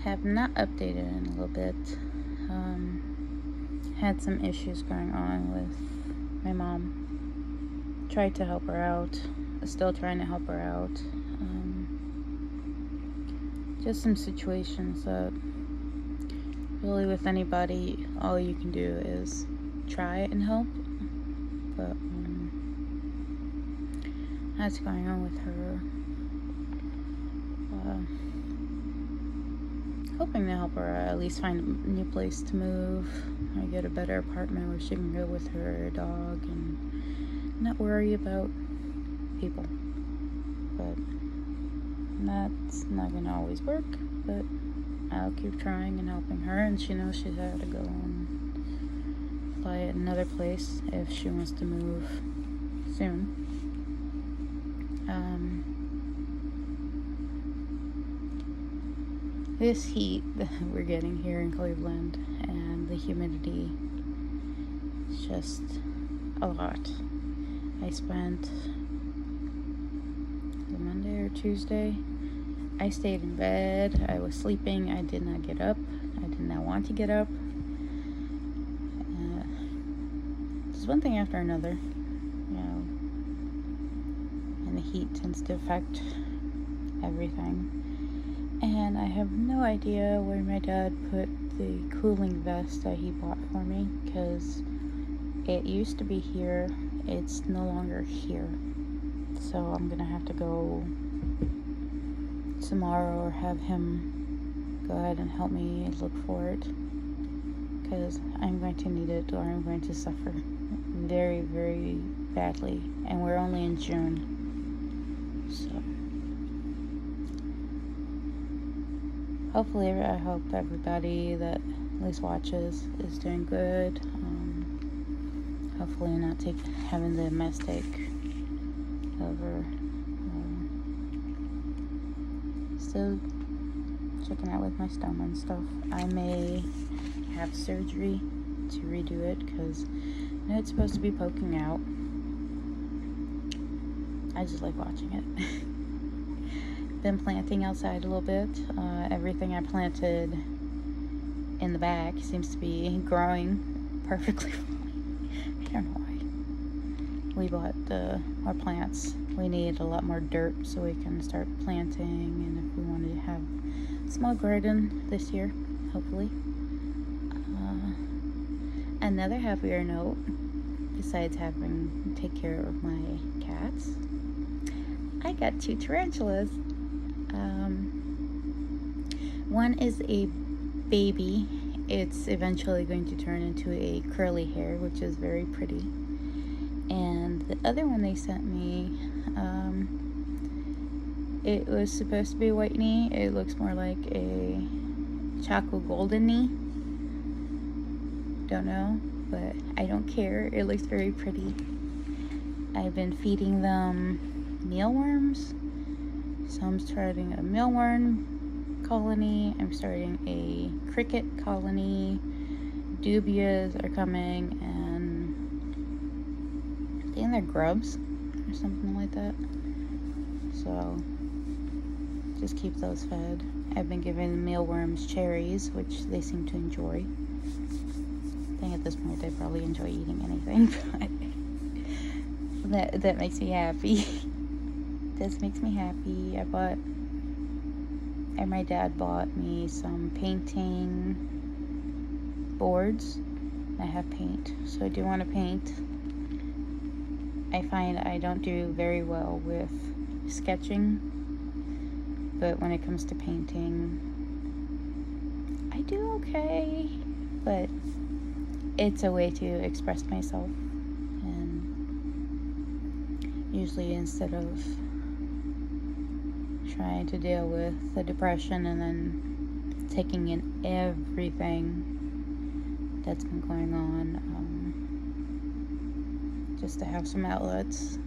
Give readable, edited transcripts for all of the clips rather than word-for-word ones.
have not updated in a little bit. Had some issues going on with my mom. Tried to help her out. Still trying to help her out. Just some situations that really with anybody, all you can do is try and help. But that's going on with her. Hoping to help her at least find a new place to move, or get a better apartment where she can go with her dog and not worry about people. But that's not gonna always work, but I'll keep trying and helping her, and she knows she's had to go and fly at another place if she wants to move soon. This heat that we're getting here in Cleveland and the humidity is just a lot. I spent Monday or Tuesday, I stayed in bed. I was sleeping. I did not get up. I did not want to get up. Just one thing after another, and the heat tends to affect everything. And I have no idea where my dad put the cooling vest that he bought for me, because it used to be here. It's no longer here. So I'm gonna have to go tomorrow or have him go ahead and help me look for it, because I'm going to need it or I'm going to suffer very, very badly. And we're only in June. So hopefully, I hope everybody that at least watches is doing good. Hopefully not having the mess take over. Still checking out with my stomach and stuff. I may have surgery to redo it, because it's supposed to be poking out. I just like watching it. Been planting outside a little bit. Everything I planted in the back seems to be growing perfectly fine. I don't know why. We bought our plants. We need a lot more dirt so we can start planting, and if we wanted to have a small garden this year, hopefully. Another happier note, besides having to take care of my cats, I got 2 tarantulas. One is a baby. It's eventually going to turn into a curly hair, which is very pretty. And the other one they sent me, it was supposed to be white knee. It looks more like a chocolate golden knee. Don't know, but I don't care. It looks very pretty. I've been feeding them mealworms. So I'm starting a mealworm colony. I'm starting a cricket colony. Dubias are coming, and I think they're grubs or something like that. So just keep those fed. I've been giving the mealworms cherries, which they seem to enjoy. I think at this point they probably enjoy eating anything, but that makes me happy. This makes me happy. My dad bought me some painting boards. I have paint, so I do want to paint. I find I don't do very well with sketching, but when it comes to painting, I do okay. But it's a way to express myself, and usually instead of trying to deal with the depression and then taking in everything that's been going on, just to have some outlets.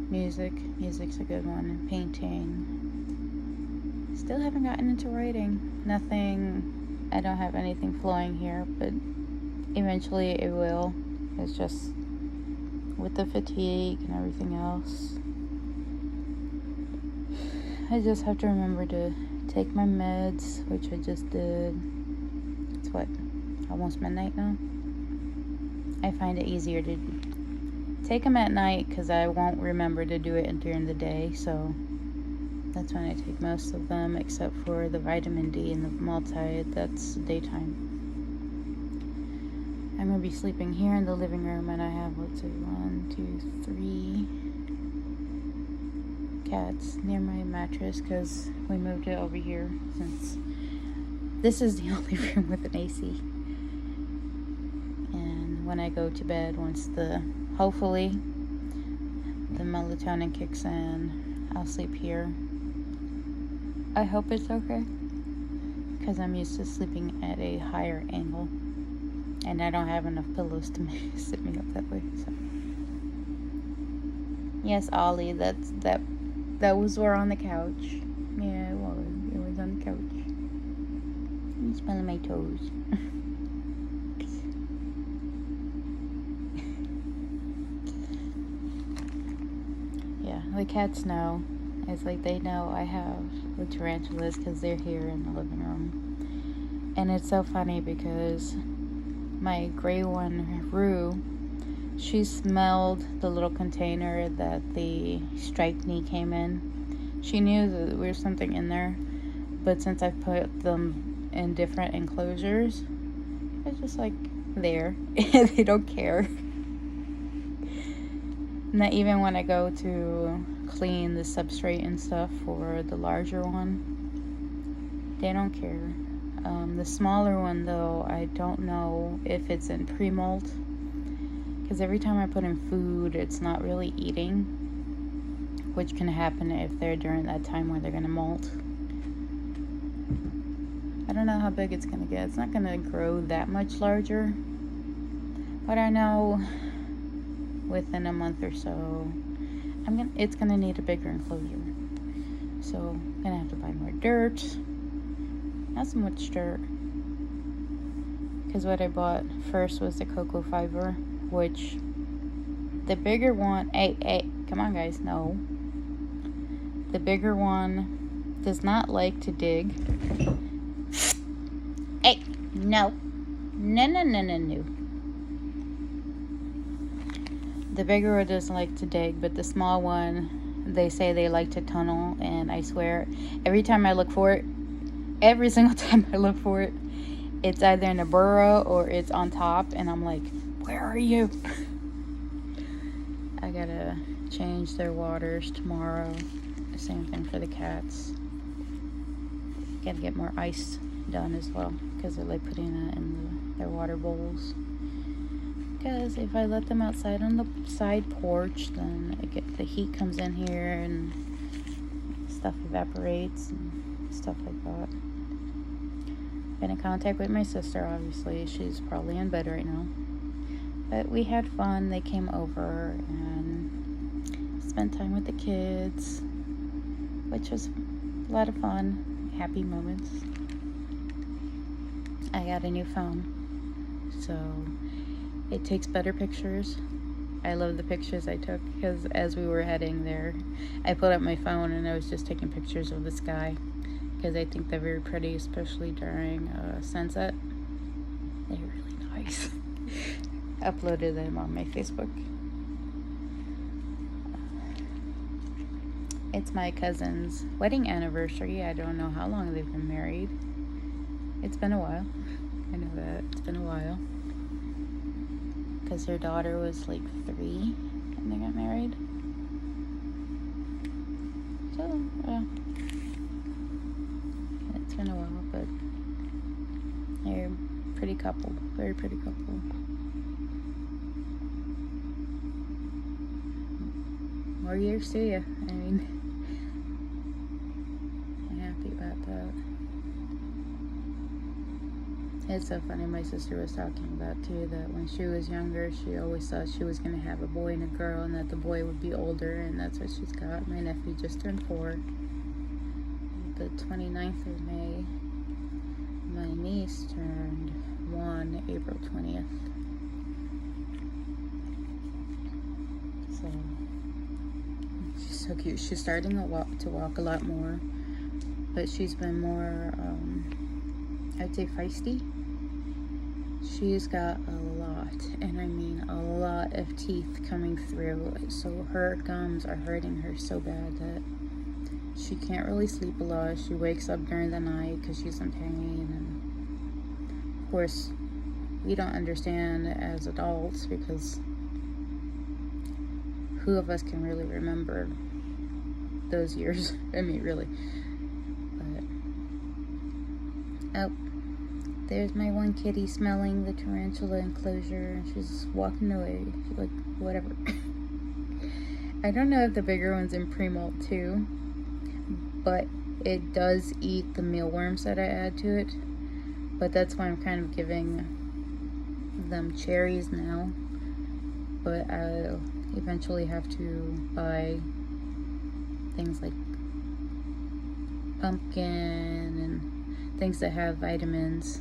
Music's a good one, and painting. Still haven't gotten into writing. I don't have anything flowing here, but eventually it will. It's just with the fatigue and everything else. I just have to remember to take my meds, which I just did. It's what, almost midnight now? I find it easier to take them at night because I won't remember to do it during the day, so that's when I take most of them, except for the vitamin D and the multi. That's daytime. I'm gonna be sleeping here in the living room, and I have, let's see, 1, 2, 3 cats near my mattress because we moved it over here since this is the only room with an AC. And when I go to bed, once hopefully the melatonin kicks in, I'll sleep here. I hope it's okay because I'm used to sleeping at a higher angle, and I don't have enough pillows to sit me up that way. So yes, Ollie, that was where on the couch. Yeah, it was on the couch. You smelling my toes. Yeah, the cats know. It's like they know I have the tarantulas because they're here in the living room. And it's so funny because my gray one, Rue, she smelled the little container that the striped knee came in. She knew that there was something in there, but since I put them in different enclosures, it's just like there. They don't care. And that even when I go to clean the substrate and stuff for the larger one, they don't care. The smaller one, though, I don't know if it's in pre-molt, because every time I put in food, it's not really eating, which can happen if they're during that time where they're going to molt. I don't know how big it's going to get. It's not going to grow that much larger, but I know within a month or so, it's going to need a bigger enclosure. So I'm going to have to buy more dirt. Not so much dirt, because what I bought first was the cocoa fiber, which the bigger one, hey, come on guys, no. The bigger one does not like to dig. Hey, no. No. The bigger one doesn't like to dig, but the small one, they say they like to tunnel, and I swear, every time I look for it, every single time I look for it, it's either in a burrow or it's on top, and I'm like, where are you? I gotta change their waters tomorrow. The same thing for the cats. Gotta get more ice done as well, because they like putting that in their water bowls. Because if I let them outside on the side porch, then the heat comes in here and stuff evaporates and stuff like that. Been in contact with my sister, obviously. She's probably in bed right now. But we had fun. They came over and spent time with the kids, which was a lot of fun. Happy moments. I got a new phone, so it takes better pictures. I love the pictures I took, because as we were heading there, I pulled up my phone and I was just taking pictures of the sky, because I think they're very pretty, especially during sunset. They're really nice. Uploaded them on my Facebook. It's my cousin's wedding anniversary. I don't know how long they've been married. It's been a while. I know that. It's been a while. Because her daughter was like 3 when they got married. So, yeah. It's been a while, but they're a pretty couple. Very pretty couple. More years to you. I mean, I'm happy about that. It's so funny. My sister was talking about too that when she was younger, she always thought she was going to have a boy and a girl, and that the boy would be older, and that's what she's got. My nephew just turned 4. The 29th of May. My niece turned 1 April 20th. So she's so cute. She's starting to walk a lot more, but she's been more, I'd say, feisty. She's got a lot, and I mean a lot of teeth coming through, so her gums are hurting her so bad that she can't really sleep a lot. She wakes up during the night because she's in pain, and of course we don't understand as adults, because who of us can really remember those years? I mean, really. But oh, there's my one kitty smelling the tarantula enclosure, and she's walking away. She's like, whatever. I don't know if the bigger one's in pre-molt too, but it does eat the mealworms that I add to it. But that's why I'm kind of giving them cherries now. But I'll eventually have to buy things like pumpkin and things that have vitamins.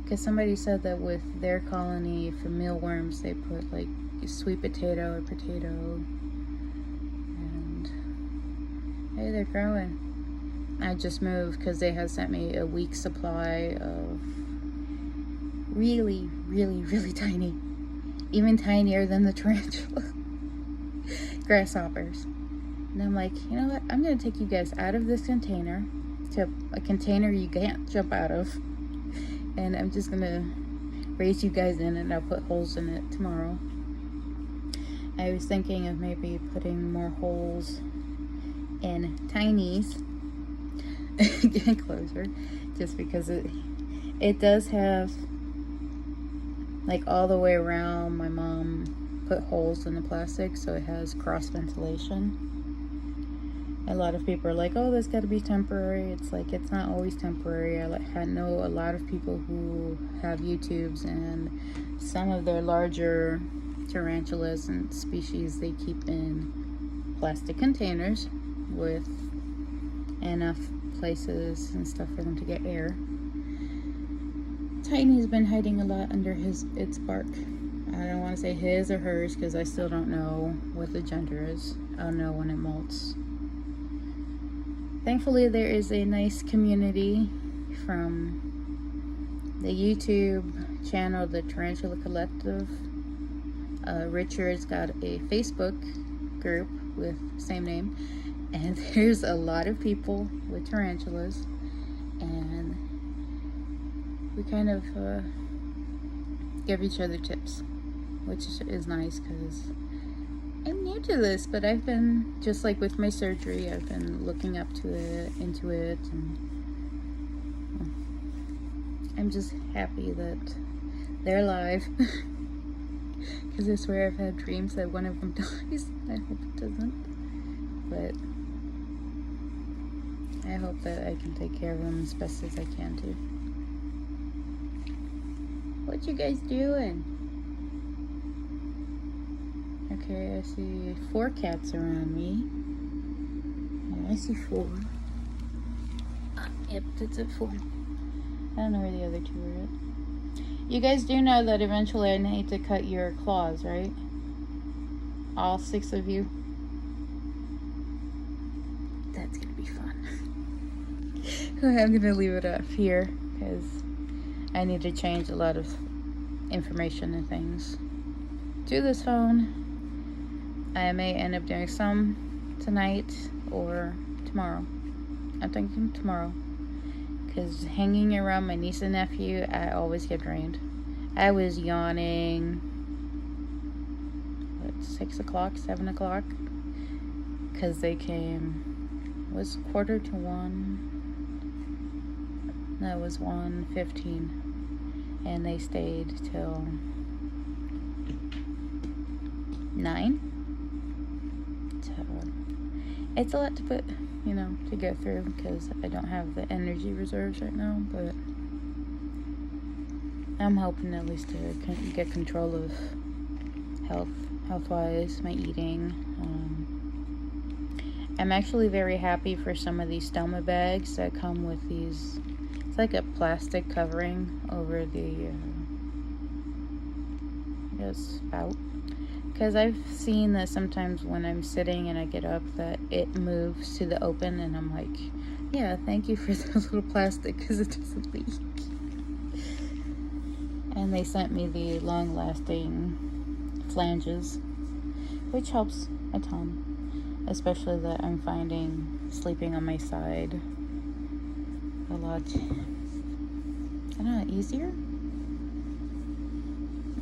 Because somebody said that with their colony for mealworms, they put like sweet potato or potato. And hey, they're growing. I just moved because they had sent me a week's supply of really, really, really tiny, even tinier than the tarantula grasshoppers. And I'm like, you know what? I'm going to take you guys out of this container to a container you can't jump out of. And I'm just going to raise you guys in, and I'll put holes in it tomorrow. I was thinking of maybe putting more holes in tinies. Get closer. Just because it does have, like, all the way around. My mom put holes in the plastic so it has cross ventilation. A lot of people are like, oh, that's got to be temporary. It's like, it's not always temporary. I know a lot of people who have YouTubes, and some of their larger tarantulas and species they keep in plastic containers with enough places and stuff for them to get air. Tiny's been hiding a lot under its bark. I don't want to say his or hers because I still don't know what the gender is. I'll know when it molts. Thankfully, there is a nice community from the YouTube channel, the Tarantula Collective. Richard's got a Facebook group with the same name, and there's a lot of people with tarantulas, and we kind of give each other tips, which is nice because I'm new to this, but I've been, just like with my surgery, I've been looking into it, and I'm just happy that they're alive. Because I swear I've had dreams that one of them dies. I hope it doesn't. But I hope that I can take care of them as best as I can too. What you guys doing? Okay, I see 4 cats around me. Oh, I see 4. Yep, that's it, 4. I don't know where the other 2 are at. You guys do know that eventually I need to cut your claws, right? All 6 of you. That's gonna be fun. I'm gonna leave it up here because I need to change a lot of information and things to this phone. I may end up doing some tonight or tomorrow. I'm thinking tomorrow. Because hanging around my niece and nephew, I always get drained. I was yawning at 6 o'clock, 7 o'clock. Because they came, it was 1:45. No, it was 1:15. And they stayed till 9. So it's a lot to put, to go through because I don't have the energy reserves right now, but I'm hoping at least to get control of health-wise, my eating. I'm actually very happy for some of these Stoma bags that come with these. It's like a plastic covering over the spout. Because I've seen that sometimes when I'm sitting and I get up that it moves to the open, and I'm like, yeah, thank you for the little plastic because it doesn't leak. And they sent me the long-lasting flanges, which helps a ton, especially that I'm finding sleeping on my side a lot, I don't know, easier?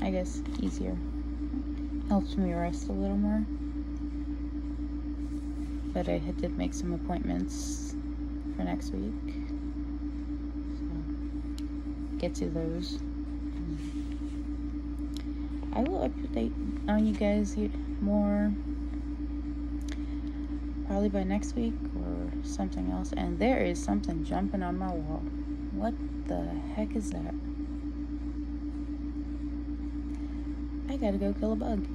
I guess easier. Helps me rest a little more. But I did make some appointments for next week. So, get to those. I will update on you guys more probably by next week or something else. And there is something jumping on my wall. What the heck is that? I gotta go kill a bug.